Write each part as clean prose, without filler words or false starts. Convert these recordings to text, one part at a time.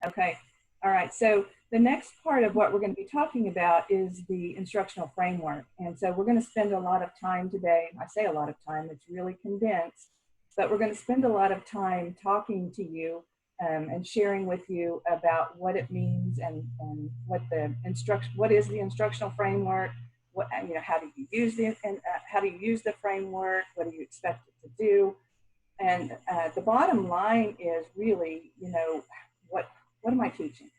Okay. All right. So the next part of what we're going to be talking about is the instructional framework. And so we're going to spend a lot of time today. I say a lot of time, it's really condensed, but we're going to spend a lot of time talking to you and sharing with you about what it means and what is the instructional framework, how do you use how do you use the framework, what do you expect it to do, and the bottom line is really, what what am I teaching?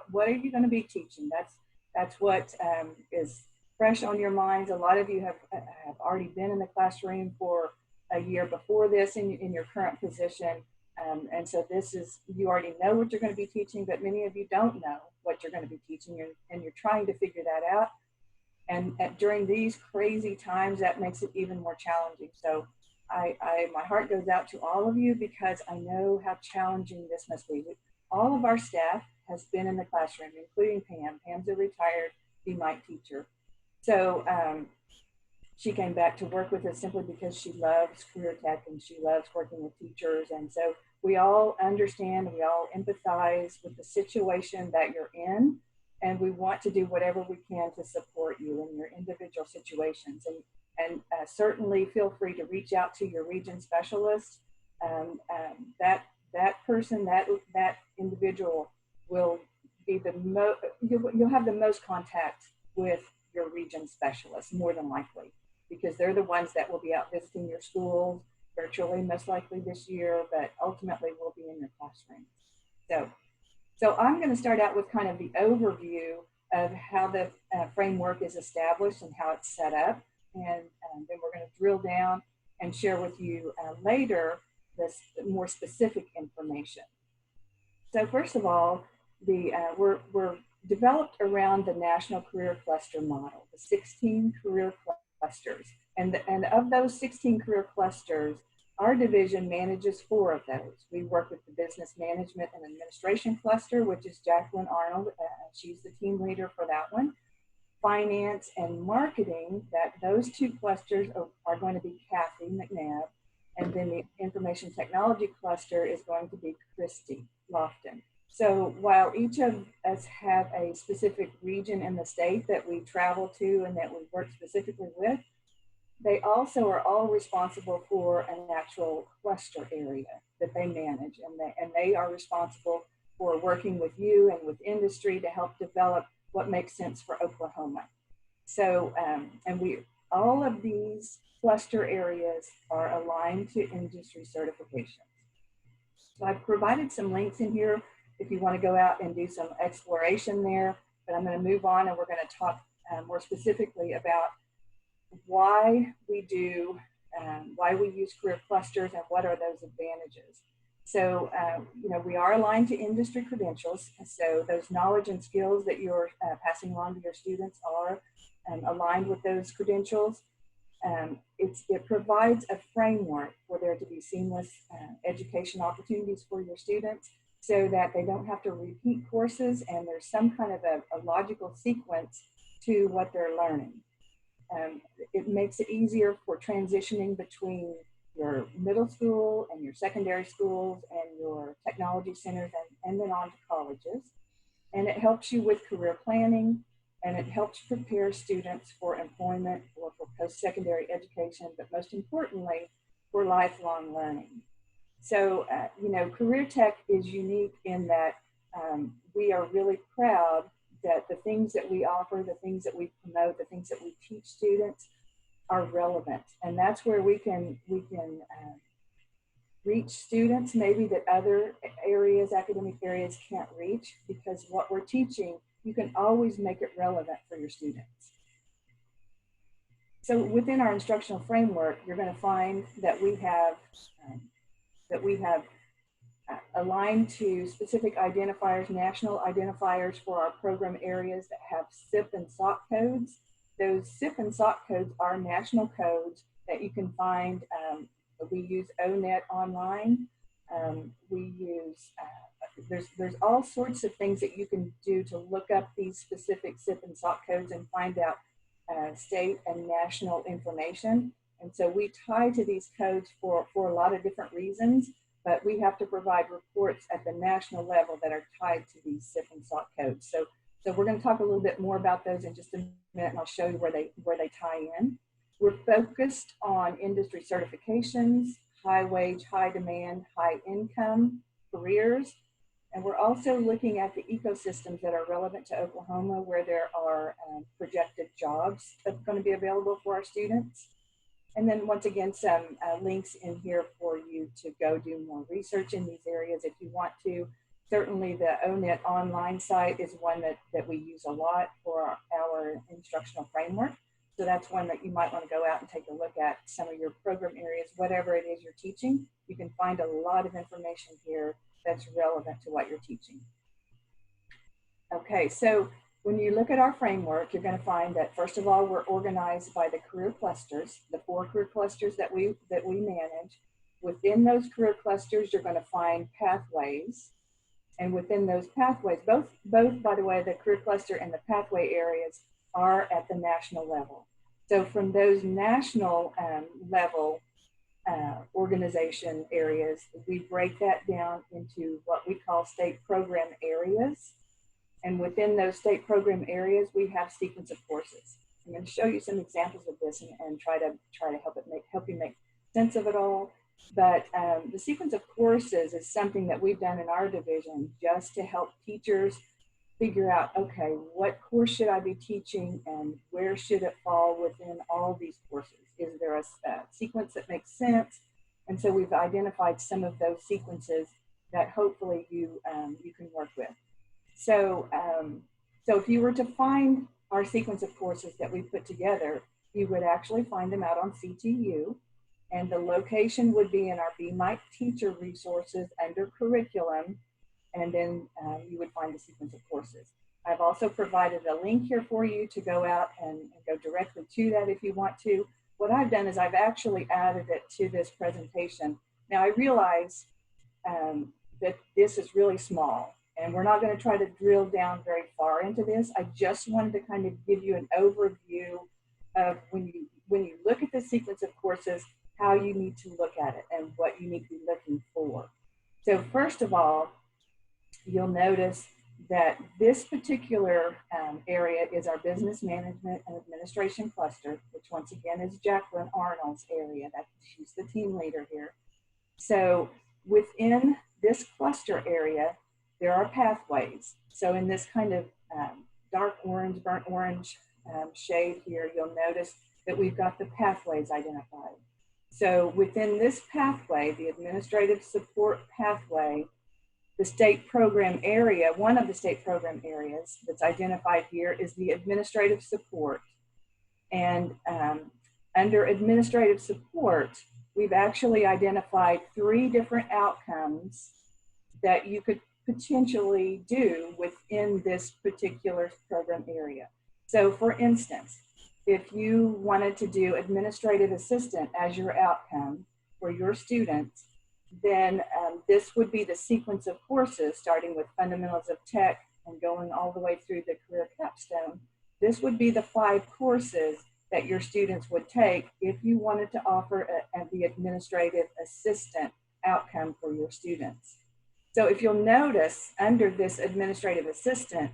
What are you going to be teaching? That's what is fresh on your minds. A lot of you have already been in the classroom for a year before this in your current position. And so you already know what you're going to be teaching, but many of you don't know what you're going to be teaching, and you're trying to figure that out. And during these crazy times, that makes it even more challenging. So my heart goes out to all of you because I know how challenging this must be. All of our staff has been in the classroom, including Pam. Pam's a retired BMITE teacher. So she came back to work with us simply because she loves CareerTech and she loves working with teachers. And so we all understand, we all empathize with the situation that you're in, and we want to do whatever we can to support you in your individual situations. And certainly feel free to reach out to your region specialist. That person, that individual will be you'll have the most contact with your region specialist, more than likely, because they're the ones that will be out visiting your schools virtually, most likely this year, but ultimately will be in your classroom. So I'm going to start out with kind of the overview of how the framework is established and how it's set up. And then we're going to drill down and share with you later this more specific information. So first of all, we're developed around the National Career Cluster model, the 16 career clusters. And of those 16 career clusters, our division manages 4 of those. We work with the Business Management and Administration cluster, which is Jacqueline Arnold. She's the team leader for that one. Finance and Marketing, those 2 clusters are going to be Kathy McNabb. And then the Information Technology cluster is going to be Christy Lofton. So while each of us have a specific region in the state that we travel to and that we work specifically with, they also are all responsible for an actual cluster area that they manage, and they are responsible for working with you and with industry to help develop what makes sense for Oklahoma. So, all of these cluster areas are aligned to industry certifications. So I've provided some links in here if you want to go out and do some exploration there, but I'm going to move on and we're going to talk more specifically about why we use career clusters and what are those advantages. So, we are aligned to industry credentials. So those knowledge and skills that you're passing along to your students are aligned with those credentials. It provides a framework for there to be seamless education opportunities for your students so that they don't have to repeat courses and there's some kind of a logical sequence to what they're learning. It makes it easier for transitioning between your middle school and your secondary schools and your technology centers and then on to colleges. And it helps you with career planning, and it helps prepare students for employment or for post-secondary education, but most importantly, for lifelong learning. So, CareerTech is unique in that we are really proud that the things that we offer, the things that we promote, the things that we teach students are relevant. And that's where we can reach students maybe that other areas, academic areas, can't reach, because what we're teaching, you can always make it relevant for your students. So within our instructional framework, you're going to find that we have aligned to specific identifiers, national identifiers for our program areas that have SIP and SOC codes. Those SIP and SOC codes are national codes that you can find. We use ONET online. We use, there's all sorts of things that you can do to look up these specific SIP and SOC codes and find out state and national information. And so we tie to these codes for a lot of different reasons. but we have to provide reports at the national level that are tied to these SIP and SOC codes. So we're going to talk a little bit more about those in just a minute, and I'll show you where they tie in. We're focused on industry certifications, high wage, high demand, high income careers. And we're also looking at the ecosystems that are relevant to Oklahoma, where there are projected jobs that are going to be available for our students. And then once again, some links in here for you to go do more research in these areas if you want to. Certainly the ONET online site is one that we use a lot for our instructional framework. So that's one that you might want to go out and take a look at some of your program areas, whatever it is you're teaching. You can find a lot of information here that's relevant to what you're teaching. Okay, so when you look at our framework, you're going to find that first of all, we're organized by the career clusters, the 4 career clusters that we manage. Within those career clusters, you're going to find pathways. And within those pathways, both by the way, the career cluster and the pathway areas are at the national level. So from those national level organization areas, we break that down into what we call state program areas. And within those state program areas, we have sequence of courses. I'm going to show you some examples of this and try to help you make sense of it all. But the sequence of courses is something that we've done in our division just to help teachers figure out, okay, what course should I be teaching and where should it fall within all these courses? Is there a sequence that makes sense? And so we've identified some of those sequences that hopefully you can work with. So, so if you were to find our sequence of courses that we put together, you would actually find them out on CTU, and the location would be in our BMITE teacher resources under curriculum, and then you would find the sequence of courses. I've also provided a link here for you to go out and go directly to that if you want to. What I've done is I've actually added it to this presentation. Now I realize that this is really small, and we're not going to try to drill down very far into this. I just wanted to kind of give you an overview of when you look at the sequence of courses, how you need to look at it and what you need to be looking for. So first of all, you'll notice that this particular area is our business management and administration cluster, which once again is Jacqueline Arnold's area. She's the team leader here. So within this cluster area, there are pathways. So in this kind of dark orange, burnt orange shade here, you'll notice that we've got the pathways identified. So within this pathway, the administrative support pathway, the state program area, one of the state program areas that's identified here is the administrative support. And under administrative support, we've actually identified 3 different outcomes that you could potentially do within this particular program area. So for instance, if you wanted to do administrative assistant as your outcome for your students, then this would be the sequence of courses starting with fundamentals of tech and going all the way through the career capstone. This would be the 5 courses that your students would take if you wanted to offer the administrative assistant outcome for your students. So if you'll notice under this administrative assistant,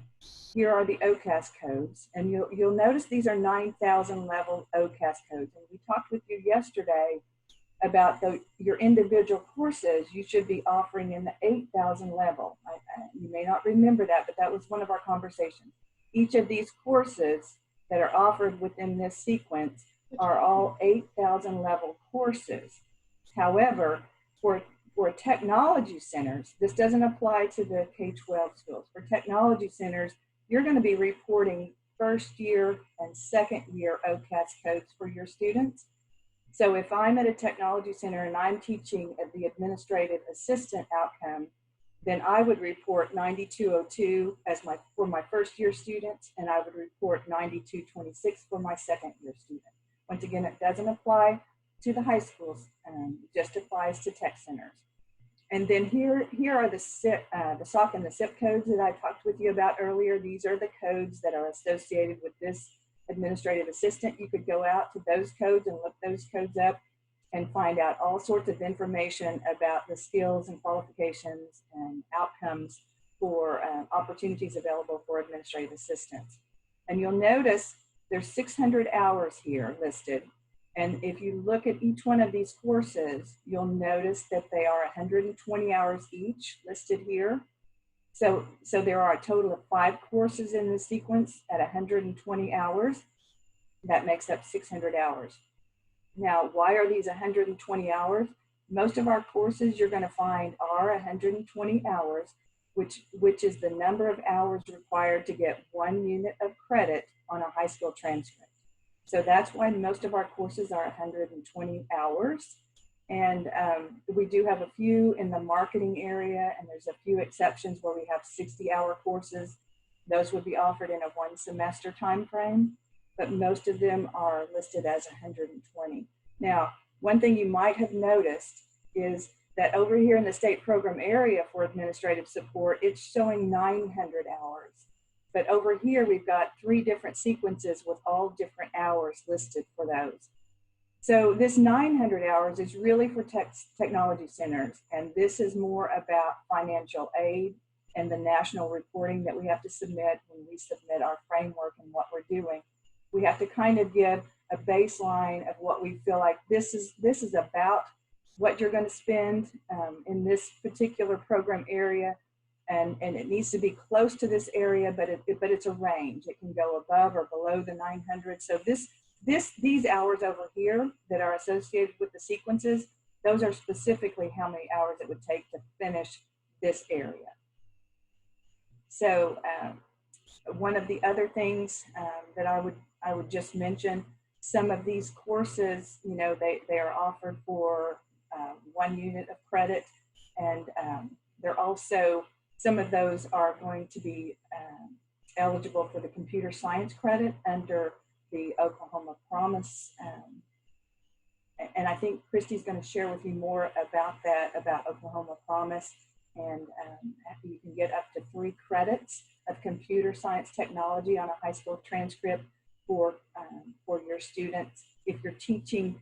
here are the OCAS codes, and you'll notice these are 9,000 level OCAS codes. And we talked with you yesterday about your individual courses you should be offering in the 8,000 level. You may not remember that, but that was one of our conversations. Each of these courses that are offered within this sequence are all 8,000 level courses. However, for technology centers, this doesn't apply to the K12 schools. For technology centers, you're going to be reporting first year and second year OCAS codes for your students. So if I'm at a technology center and I'm teaching the administrative assistant outcome, then I would report 9202 for my first year students, and I would report 9226 for my second year students. Once again, it doesn't apply to the high schools, just applies to tech centers. And then here are the SOC and the SIP codes that I talked with you about earlier. These are the codes that are associated with this administrative assistant. You could go out to those codes and look those codes up and find out all sorts of information about the skills and qualifications and outcomes for opportunities available for administrative assistants. And you'll notice there's 600 hours here listed. And if you look at each one of these courses, you'll notice that they are 120 hours each listed here. So there are a total of 5 courses in the sequence at 120 hours. That makes up 600 hours. Now, why are these 120 hours? Most of our courses you're going to find are 120 hours, which is the number of hours required to get 1 unit of credit on a high school transcript. So that's why most of our courses are 120 hours. And we do have a few in the marketing area, and there's a few exceptions where we have 60-hour courses. Those would be offered in a 1 semester time frame, but most of them are listed as 120. Now, one thing you might have noticed is that over here in the state program area for administrative support, it's showing 900 hours. But over here, we've got 3 different sequences with all different hours listed for those. So this 900 hours is really for technology centers, and this is more about financial aid and the national reporting that we have to submit when we submit our framework and what we're doing. We have to kind of give a baseline of what we feel like this is about what you're going to spend in this particular program area, and it needs to be close to this area, but it's a range. It can go above or below the 900. So these hours over here that are associated with the sequences, those are specifically how many hours it would take to finish this area. So one of the other things that I would just mention, some of these courses, you know, they are offered for 1 unit of credit, and they're also, some of those are going to be eligible for the computer science credit under the Oklahoma Promise. And I think Christy's going to share with you more about that, about Oklahoma Promise. And you can get up to 3 credits of computer science technology on a high school transcript for your students if you're teaching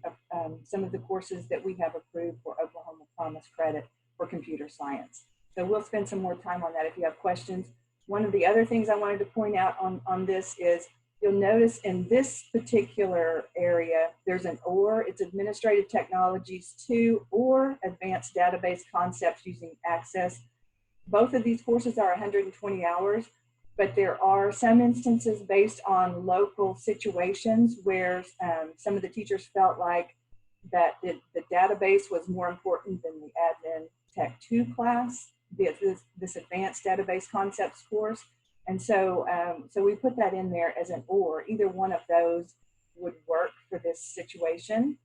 some of the courses that we have approved for Oklahoma Promise credit for computer science. So we'll spend some more time on that if you have questions. One of the other things I wanted to point out on this is you'll notice in this particular area, there's an OR, it's Administrative Technologies 2 or Advanced Database Concepts Using Access. Both of these courses are 120 hours, but there are some instances based on local situations where some of the teachers felt like that the database was more important than the Admin Tech 2 class, this Advanced Database Concepts course. And so, so we put that in there as an or. Either one of those would work for this situation.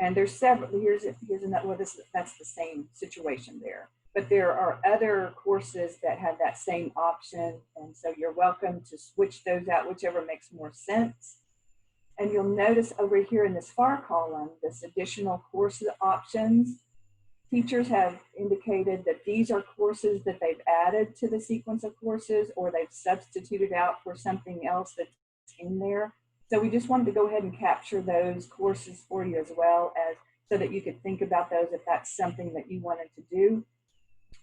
And there's several. Here's another. Well, that's the same situation there. But there are other courses that have that same option, and so you're welcome to switch those out, whichever makes more sense. And you'll notice over here in this far column, this additional course options. Teachers have indicated that these are courses that they've added to the sequence of courses, or they've substituted out for something else that's in there. So we just wanted to go ahead and capture those courses for you as well, as so that you could think about those if that's something that you wanted to do.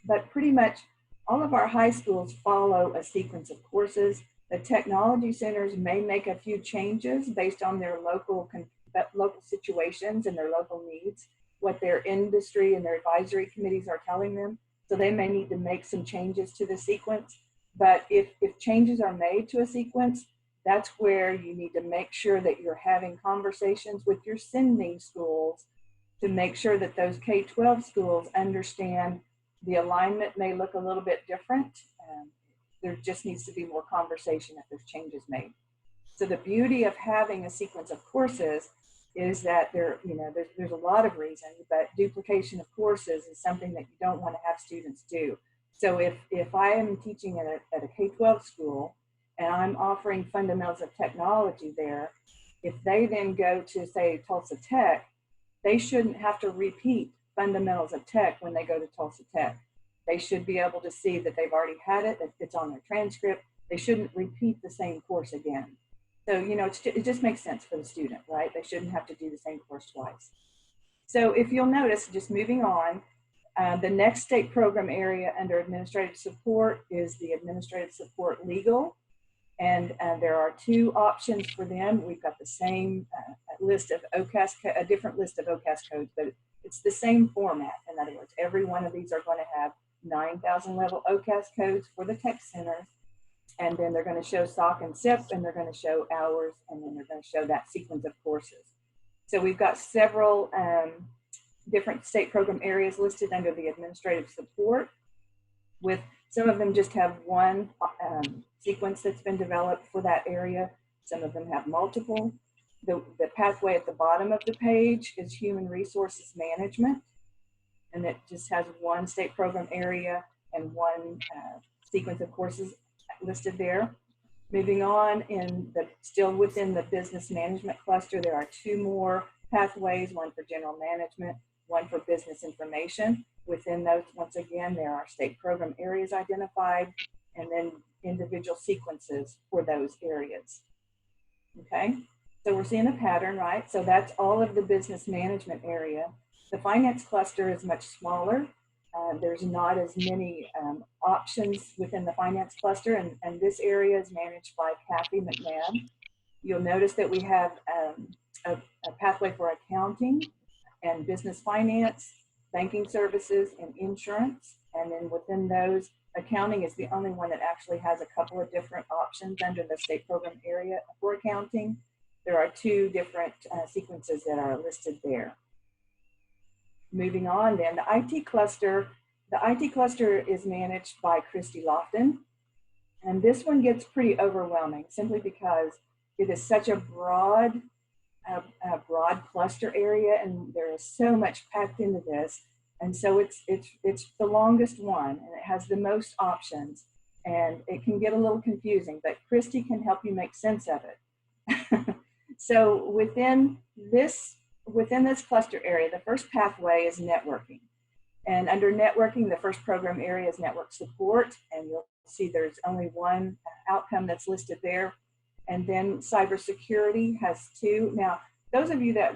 But pretty much all of our high schools follow a sequence of courses. The technology centers may make a few changes based on their local situations and their local needs, what their industry and their advisory committees are telling them. So they may need to make some changes to the sequence. But if changes are made to a sequence, that's where you need to make sure that you're having conversations with your sending schools to make sure that those K12 schools understand the alignment may look a little bit different. There just needs to be more conversation if there's changes made. So the beauty of having a sequence of courses is that there's a lot of reasons, but duplication of courses is something that you don't want to have students do. So if I am teaching at a K12 school and I'm offering fundamentals of technology there, if they then go to, say, Tulsa Tech, they shouldn't have to repeat fundamentals of tech when they go to Tulsa Tech. They should be able to see that they've already had it, that it's on their transcript. They shouldn't repeat the same course again. So, it just makes sense for the student, right? They shouldn't have to do the same course twice. So if you'll notice, just moving on, the next state program area under administrative support is the administrative support legal. And there are two options for them. We've got the same list of OCAS, a different list of OCAS codes, but it's the same format. In other words, every one of these are going to have 9,000 level OCAS codes for the tech centers. And then they're going to show SOC and SIP, and they're going to show hours, and then they're going to show that sequence of courses. So we've got several different state program areas listed under the administrative support, with some of them just have one sequence that's been developed for that area. Some of them have multiple. The pathway at the bottom of the page is human resources management, and it just has one state program area and one sequence of courses listed there. Moving on, still within the business management cluster, there are two more pathways, one for general management, one for business information. Within those, once again, there are state program areas identified, and then individual sequences for those areas. Okay, so we're seeing a pattern, right? So that's all of the business management area. The finance cluster is much smaller. There's not as many options within the finance cluster, and this area is managed by Kathy McMahon. You'll notice that we have a pathway for accounting and business finance, banking services, and insurance. And then within those, accounting is the only one that actually has a couple of different options under the state program area for accounting. There are two different sequences that are listed there. Moving on then, the IT cluster is managed by Christy Lofton. And this one gets pretty overwhelming simply because it is such a broad cluster area, and there is so much packed into this. And so it's the longest one, and it has the most options, and it can get a little confusing, but Christy can help you make sense of it. So within this cluster area, the first pathway is networking. And under networking, the first program area is network support, and you'll see there's only one outcome that's listed there. And then cybersecurity has two. Now, those of you that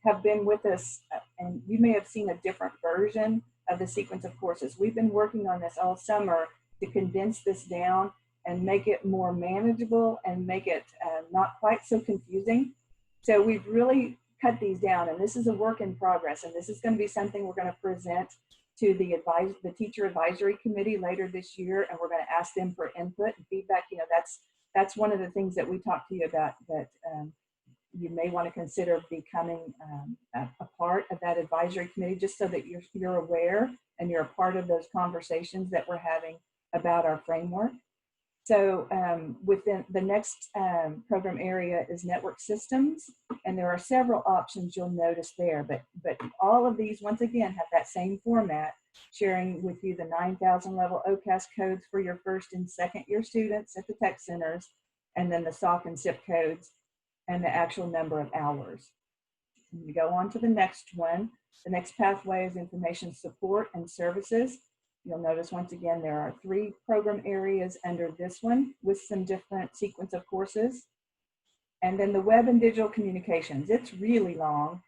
have been with us, and you may have seen a different version of the sequence of courses. We've been working on this all summer to condense this down and make it more manageable and make it not quite so confusing. So we've really cut these down, and this is a work in progress, and this is going to be something we're going to present to the teacher advisory committee later this year, and we're going to ask them for input and feedback. You know, that's one of the things that we talked to you about, that you may want to consider becoming a part of that advisory committee, just so that you're aware and you're a part of those conversations that we're having about our framework. So within the next program area is network systems, and there are several options you'll notice there, but all of these, once again, have that same format, sharing with you the 9,000 level OCAS codes for your first and second year students at the tech centers, and then the SOC and SIP codes and the actual number of hours. And we go on to the next one. The next pathway is information support and services. You'll notice once again there are 3 program areas under this one with some different sequence of courses. And then the web and digital communications, it's really long.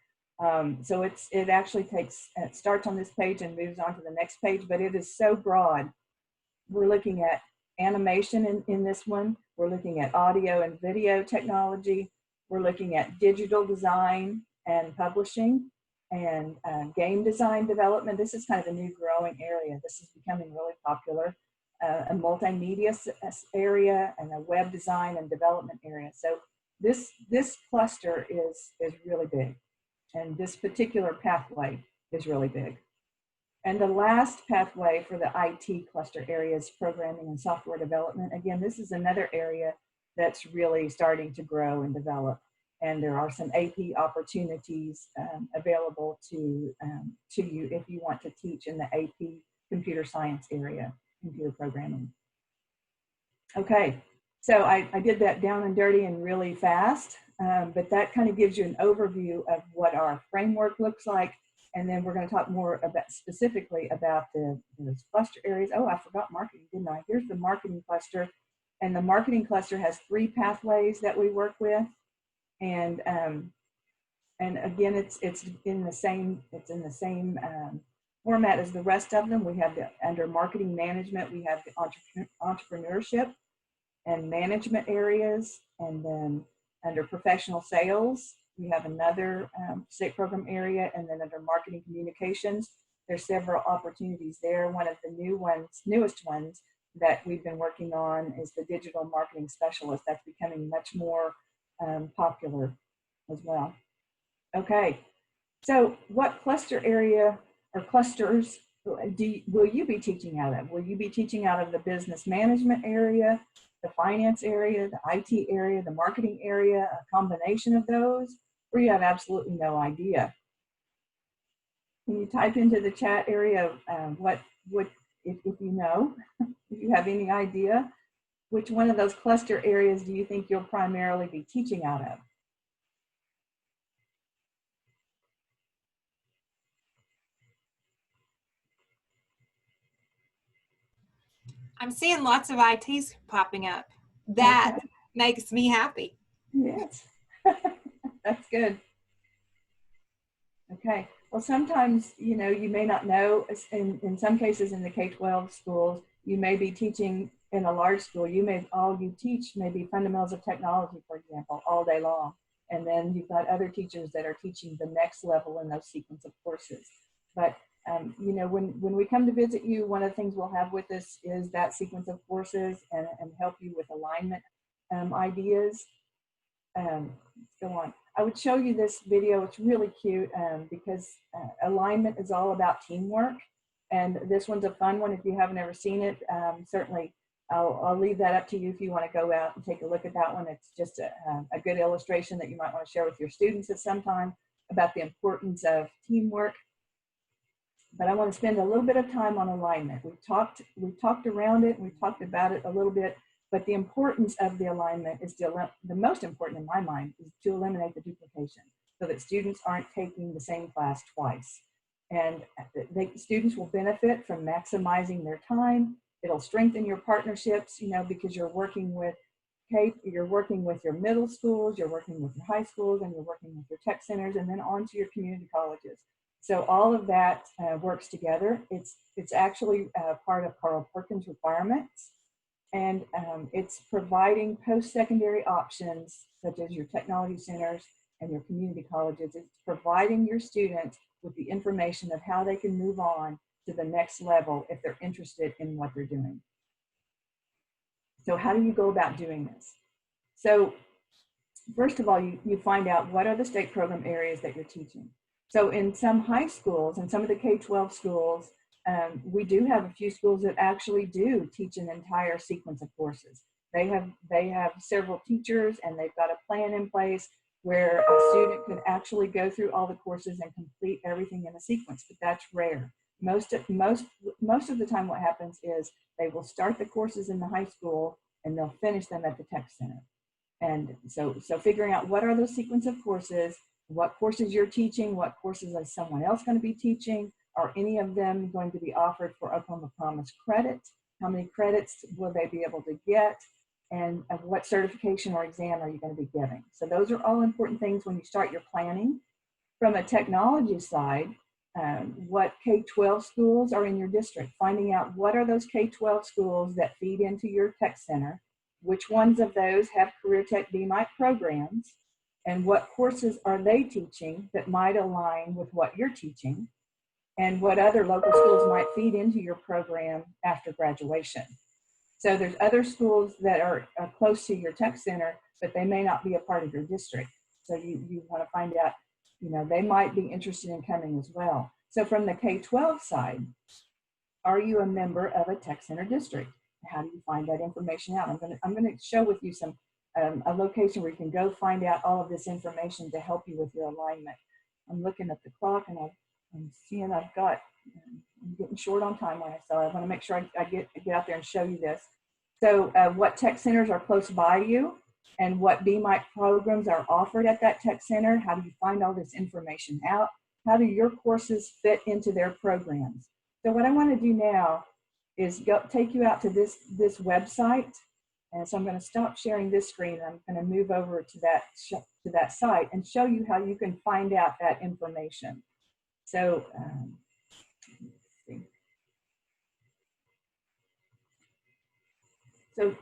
So it actually it starts on this page and moves on to the next page, but it is so broad. We're looking at animation in this one. We're looking at audio and video technology. We're looking at digital design and publishing, and game design development. This is kind of a new growing area. This is becoming really popular. A multimedia area, and a web design and development area. So this cluster is really big, and this particular pathway is really big. And the last pathway for the IT cluster area is programming and software development. Again, this is another area that's really starting to grow and develop. And there are some AP opportunities available to you if you want to teach in the AP computer science area, computer programming. Okay, so I did that down and dirty and really fast, but that kind of gives you an overview of what our framework looks like. And then we're going to talk more specifically about those cluster areas. Oh, I forgot marketing, didn't I? Here's the marketing cluster. And the marketing cluster has 3 pathways that we work with. And And again, it's in the same format as the rest of them. We have under marketing management, we have the entrepreneurship and management areas, and then under professional sales, we have another state program area, and then under marketing communications, there's several opportunities there. One of the newest ones that we've been working on is the digital marketing specialist. That's becoming much more popular as well. Okay, so what cluster area or clusters will you be teaching out of? Will you be teaching out of the business management area, the finance area, the IT area, the marketing area, a combination of those, or you have absolutely no idea? Can you type into the chat area what if you know, if you have any idea, which one of those cluster areas do you think you'll primarily be teaching out of? I'm seeing lots of ITs popping up. That makes me happy. Yes, that's good. Okay, well, sometimes, you know, you may not know, in some cases in the K12 schools, you may be teaching in a large school, all you teach may be fundamentals of technology, for example, all day long. And then you've got other teachers that are teaching the next level in those sequence of courses. But you know, when we come to visit you, one of the things we'll have with us is that sequence of courses and help you with alignment ideas. Let's go on. I would show you this video. It's really cute because alignment is all about teamwork. And this one's a fun one if you haven't ever seen it. Certainly, I'll leave that up to you if you want to go out and take a look at that one. It's just a good illustration that you might want to share with your students at some time about the importance of teamwork. But I want to spend a little bit of time on alignment. We've talked around it, we've talked about it a little bit, but the importance of the alignment is the most important in my mind is to eliminate the duplication so that students aren't taking the same class twice. And students will benefit from maximizing their time. It'll strengthen your partnerships, you know, because you're working with your middle schools, you're working with your high schools, and you're working with your tech centers, and then on to your community colleges. So all of that works together. It's actually part of Carl Perkins' requirements, and it's providing post-secondary options such as your technology centers and your community colleges. It's providing your students with the information of how they can move on to the next level if they're interested in what they're doing. So how do you go about doing this? So first of all, you find out what are the state program areas that you're teaching. So in some high schools and some of the K12 schools, we do have a few schools that actually do teach an entire sequence of courses. They have several teachers and they've got a plan in place where a student could actually go through all the courses and complete everything in a sequence, but that's rare. Most of the time what happens is they will start the courses in the high school and they'll finish them at the tech center. And so figuring out what are those sequence of courses, what courses you're teaching, what courses is someone else going to be teaching, are any of them going to be offered for Oklahoma Promise credit? How many credits will they be able to get? And what certification or exam are you going to be getting? So those are all important things when you start your planning. From a technology side, what K12 schools are in your district, finding out what are those K12 schools that feed into your tech center, which ones of those have CareerTech BMITE programs, and what courses are they teaching that might align with what you're teaching, and what other local schools might feed into your program after graduation. So there's other schools that are close to your tech center, but they may not be a part of your district. So you want to find out, you know, they might be interested in coming as well. So from the K12 side, are you a member of a tech center district? How do you find that information out? I'm going to show with you some a location where you can go find out all of this information to help you with your alignment. I'm looking at the clock and I'm seeing I'm getting short on time on it, so I want to make sure I get out there and show you this. So what tech centers are close by you and what BMITE programs are offered at that tech center? How do you find all this information out? How do your courses fit into their programs? So what I want to do now is take you out to this website. And so I'm going to stop sharing this screen. I'm going to move over to that to that site and show you how you can find out that information. So, let's see.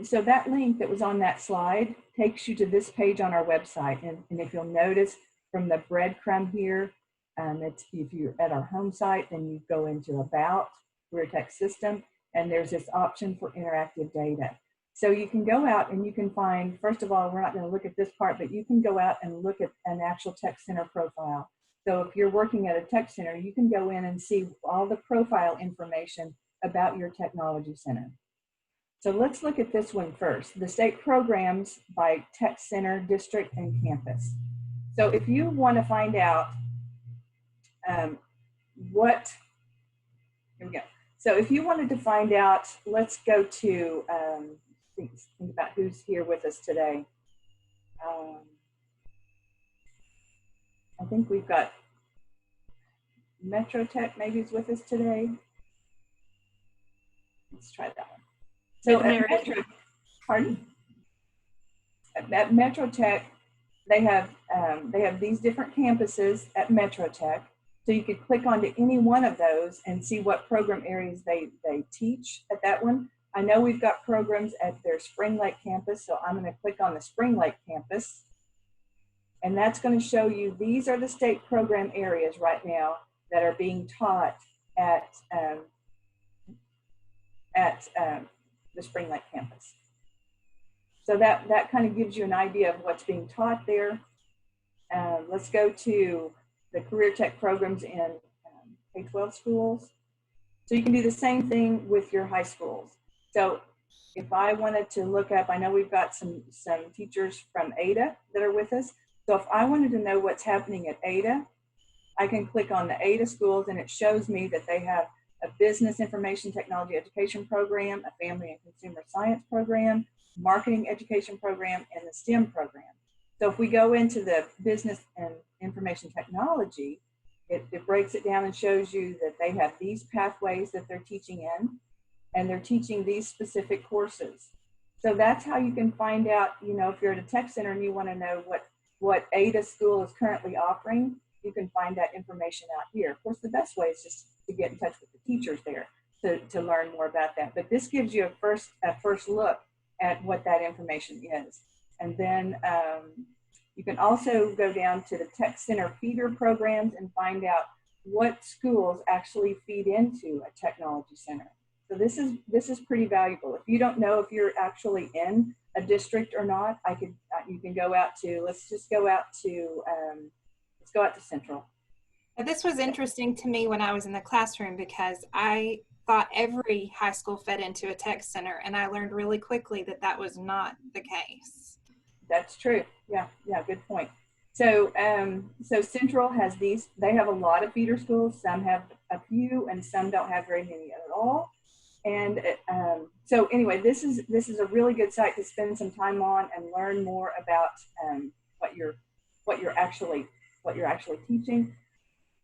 So that link that was on that slide takes you to this page on our website. And if you'll notice from the breadcrumb here, if you're at our home site, then you go into About, CareerTech System, and there's this option for interactive data. So you can go out and you can find, first of all, we're not going to look at this part, but you can go out and look at an actual Tech Center profile. So if you're working at a Tech Center, you can go in and see all the profile information about your technology center. So let's look at this one first, the state programs by Tech Center, district, and campus. So if you want to find out here we go. So if you wanted to find out, let's go to, think about who's here with us today. I think we've got Metro Tech maybe is with us today. Let's try that one. So at Metro, pardon? At Metro Tech, they have these different campuses at Metro Tech. So you could click onto any one of those and see what program areas they teach at that one. I know we've got programs at their Spring Lake campus, so I'm going to click on the Spring Lake campus. And that's going to show you, these are the state program areas right now that are being taught at the Spring Lake campus. So that kind of gives you an idea of what's being taught there. Let's go to the CareerTech programs in K12 schools. So you can do the same thing with your high schools. So if I wanted to look up, I know we've got some teachers from Ada that are with us. So if I wanted to know what's happening at Ada, I can click on the Ada schools and it shows me that they have a business information technology education program, a family and consumer science program, marketing education program, and the STEM program. So if we go into the business and information technology, it breaks it down and shows you that they have these pathways that they're teaching in, and they're teaching these specific courses. So that's how you can find out, you know, if you're at a tech center and you want to know what Ada school is currently offering, you can find that information out here. Of course, the best way is just to get in touch with the teachers there to learn more about that. But this gives you a first look at what that information is. And then you can also go down to the Tech Center feeder programs and find out what schools actually feed into a technology center. So this is pretty valuable. If you don't know if you're actually in a district or not, you can go out to, let's go out to Central. This was interesting to me when I was in the classroom because I thought every high school fed into a tech center, and I learned really quickly that that was not the case. That's true. Yeah, good point. So, so Central has these, they have a lot of feeder schools. Some have a few and some don't have very many at all. And so anyway, this is a really good site to spend some time on and learn more about what you're actually teaching.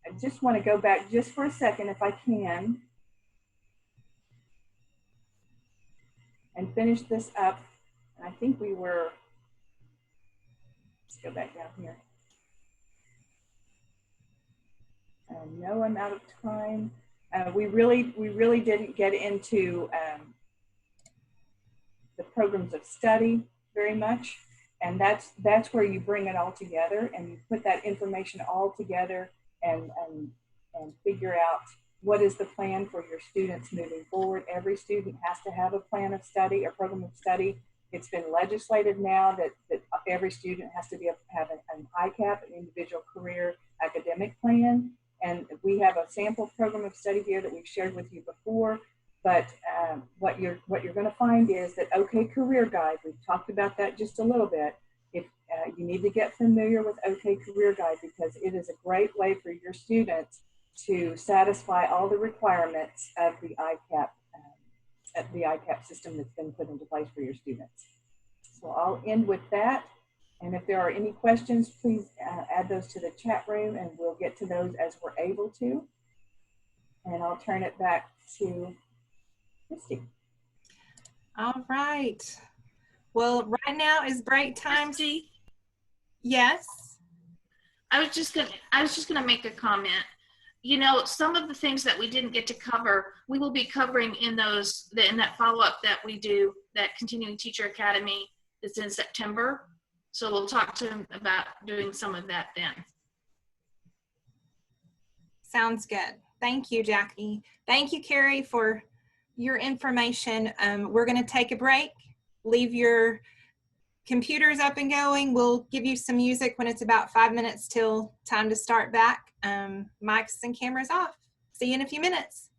I just want to go back just for a second, if I can, and finish this up. And I think we were, let's go back down here. No, I'm out of time. We really didn't get into the programs of study very much, and that's where you bring it all together and you put that information all together and figure out what is the plan for your students moving forward. Every student has to have a plan of study or program of study. It's been legislated now that every student has to have an ICAP, an individual career academic plan. And we have a sample program of study here that we've shared with you before. But what you're going to find is that OK Career Guide, we've talked about that just a little bit. If you need to get familiar with OK Career Guide because it is a great way for your students to satisfy all the requirements of the ICAP system that's been put into place for your students. So I'll end with that. And if there are any questions, please add those to the chat room and we'll get to those as we're able to. And I'll turn it back to Christy. All right. Well, right now is break time. Christy, Yes. I was just gonna make a comment. You know, some of the things that we didn't get to cover, we will be covering in that follow-up that we do, that Continuing Teacher Academy that's in September. So we'll talk to them about doing some of that then. Sounds good. Thank you, Jackie. Thank you, Carrie, for your information. We're going to take a break. Leave your computers up and going. We'll give you some music when it's about 5 minutes till time to start back. Mics and cameras off. See you in a few minutes.